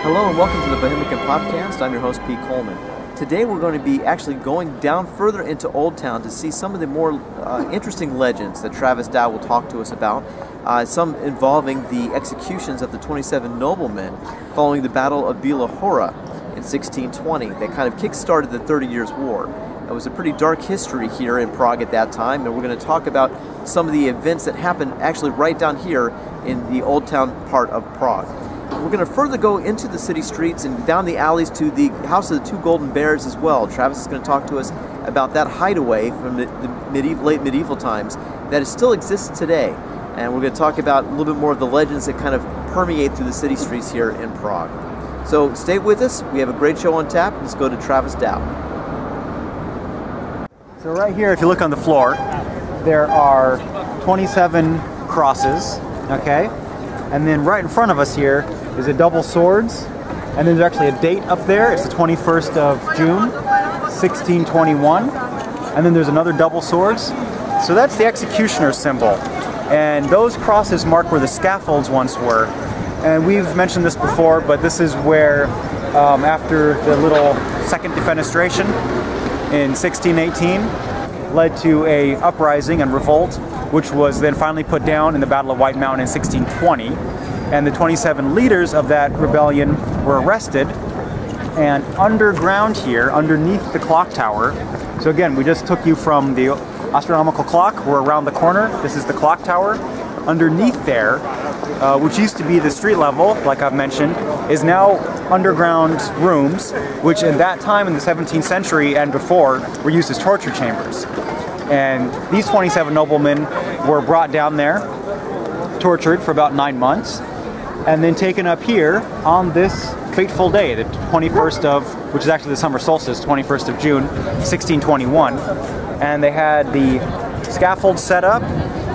Hello and welcome to the Bohemican Podcast. I'm your host, Pete Coleman. Today we're going to be actually going down further into Old Town to see some of the more interesting legends that Travis Dow will talk to us about. Some involving the executions of the 27 noblemen following the Battle of Bila Hora in 1620. That kind of kick-started the 30 Years' War. It was a pretty dark history here in Prague at that time, and we're going to talk about some of the events that happened actually right down here in the Old Town part of Prague. We're going to further go into the city streets and down the alleys to the House of the Two Golden Bears as well. Travis is going to talk to us about that hideaway from the late medieval times that still exists today. And we're going to talk about a little bit more of the legends that kind of permeate through the city streets here in Prague. So stay with us. We have a great show on tap. Let's go to Travis Dow. So right here, if you look on the floor, there are 27 crosses, okay? And then right in front of us here is a double swords, and then there's actually a date up there. It's the 21st of June, 1621. And then there's another double swords. So that's the executioner's symbol. And those crosses mark where the scaffolds once were. And we've mentioned this before, but this is where, after the little second defenestration in 1618, led to a uprising and revolt, which was then finally put down in the Battle of White Mountain in 1620. And the 27 leaders of that rebellion were arrested. And underground here, underneath the clock tower, so again, we just took you from the astronomical clock. We're around the corner. This is the clock tower. Underneath there, which used to be the street level, like I've mentioned, is now underground rooms, which at that time in the 17th century and before were used as torture chambers. And these 27 noblemen were brought down there, tortured for about 9 months, and then taken up here on this fateful day, the 21st of, which is actually the summer solstice, 21st of June, 1621. And they had the scaffold set up,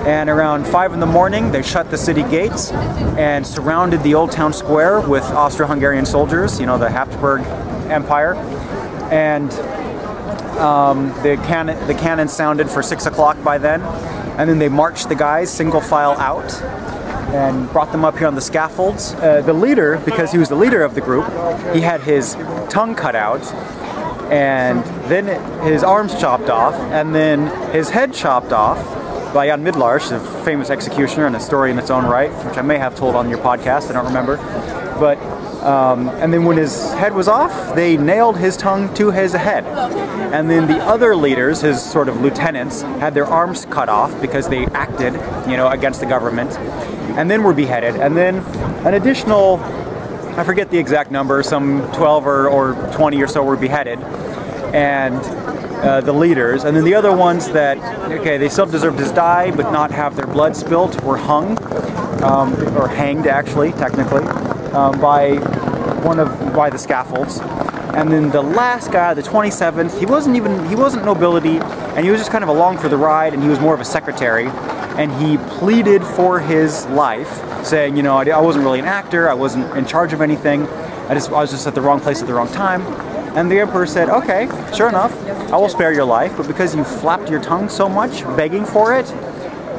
and around 5 in the morning they shut the city gates and surrounded the Old Town Square with Austro-Hungarian soldiers, you know, the Habsburg Empire. And the cannon sounded for 6 o'clock by then, and then they marched the guys single file out and brought them up here on the scaffolds. The leader, because he was the leader of the group, he had his tongue cut out, and then his arms chopped off, and then his head chopped off by Jan Midlarz, a famous executioner and a story in its own right, which I may have told on your podcast, I don't remember. But and then when his head was off, they nailed his tongue to his head. And then the other leaders, his sort of lieutenants, had their arms cut off because they acted, you know, against the government, and then were beheaded. And then an additional, I forget the exact number, some 12 or 20 or so were beheaded, and the leaders. And then the other ones that, okay, they still deserved to die but not have their blood spilt, were hung, or hanged actually, technically, by the scaffolds. And then the last guy, the 27th, he wasn't nobility, and he was just kind of along for the ride, and he was more of a secretary, and he pleaded for his life, saying, you know, I wasn't really an actor, I wasn't in charge of anything, I was just at the wrong place at the wrong time. And the emperor said, okay, sure enough, I will spare your life, but because you flapped your tongue so much, begging for it,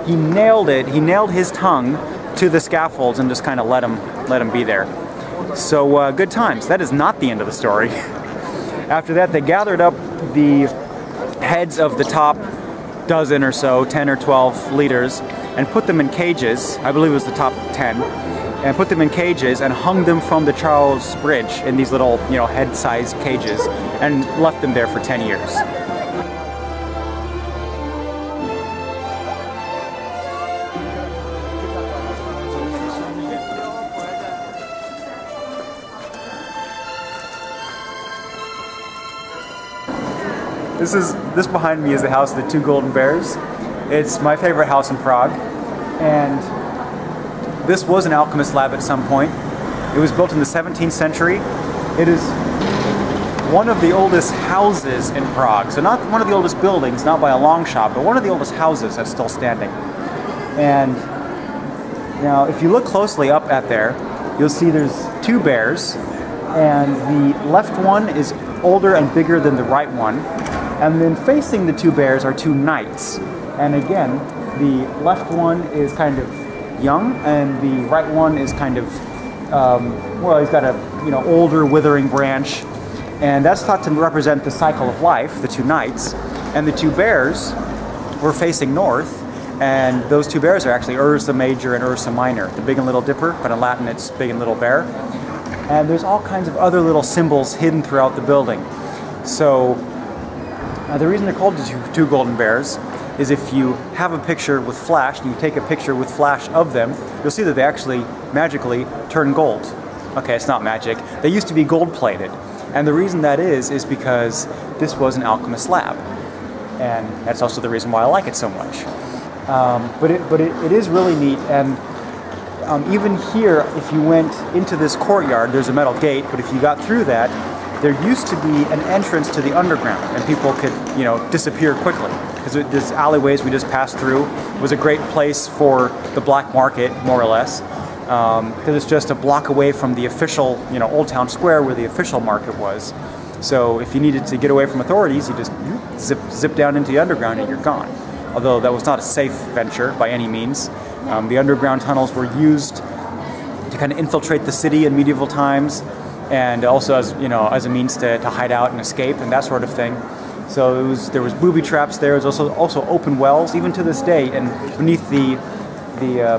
he nailed his tongue to the scaffolds and just kind of let him be there. So good times. That is not the end of the story. After that, they gathered up the heads of the top dozen or so, 10 or 12 leaders, and put them in cages. I believe it was the top 10, and put them in cages and hung them from the Charles Bridge in these little, you know, head-sized cages, and left them there for 10 years. This behind me is the House of the Two Golden Bears. It's my favorite house in Prague, and this was an alchemist lab at some point. It was built in the 17th century. It is one of the oldest houses in Prague. So not one of the oldest buildings, not by a long shot, but one of the oldest houses that's still standing. And now if you look closely up at there, you'll see there's two bears, and the left one is older and bigger than the right one. And then facing the two bears are two knights. And again, the left one is kind of young, and the right one is kind of, well, he's got a older withering branch, and that's thought to represent the cycle of life, the two nights. And the two bears were facing north, and those two bears are actually Ursa Major and Ursa Minor, the Big and Little Dipper, but in Latin it's Big and Little Bear. And there's all kinds of other little symbols hidden throughout the building. So the reason they're called the two golden bears is if you have a picture with flash and you take a picture with flash of them, you'll see that they actually magically turn gold. Okay, it's not magic. They used to be gold plated. And the reason that is because this was an alchemist's lab. And that's also the reason why I like it so much. But it is really neat. And even here, if you went into this courtyard, there's a metal gate, but if you got through that, there used to be an entrance to the underground, and people could, disappear quickly. Because this alleyways we just passed through was a great place for the black market, more or less, because it's just a block away from the official, Old Town Square where the official market was. So if you needed to get away from authorities, you just zip down into the underground and you're gone. Although that was not a safe venture by any means. The underground tunnels were used to kind of infiltrate the city in medieval times, and also as as a means to hide out and escape and that sort of thing. So there was booby traps there. There was also open wells, even to this day. And beneath the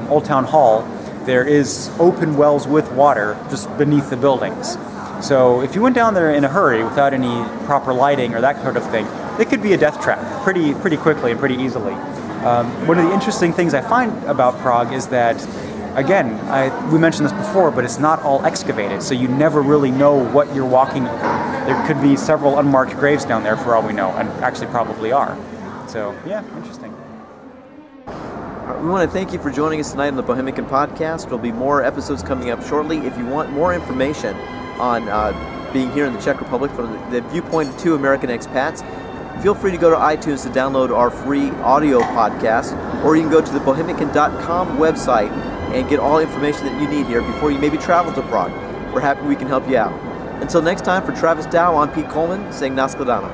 Old Town Hall, there is open wells with water just beneath the buildings. So if you went down there in a hurry without any proper lighting or that sort of thing, it could be a death trap pretty quickly and pretty easily. One of the interesting things I find about Prague is that, again, we mentioned this before, but it's not all excavated, so you never really know what you're walking over. There could be several unmarked graves down there for all we know, and actually probably are. So, yeah, interesting. We want to thank you for joining us tonight on the Bohemican Podcast. There'll be more episodes coming up shortly. If you want more information on being here in the Czech Republic from the viewpoint of two American expats, feel free to go to iTunes to download our free audio podcast, or you can go to the bohemican.com website and get all information that you need here before you maybe travel to Prague. We're happy we can help you out. Until next time, for Travis Dow, I'm Pete Coleman, saying Naskladana.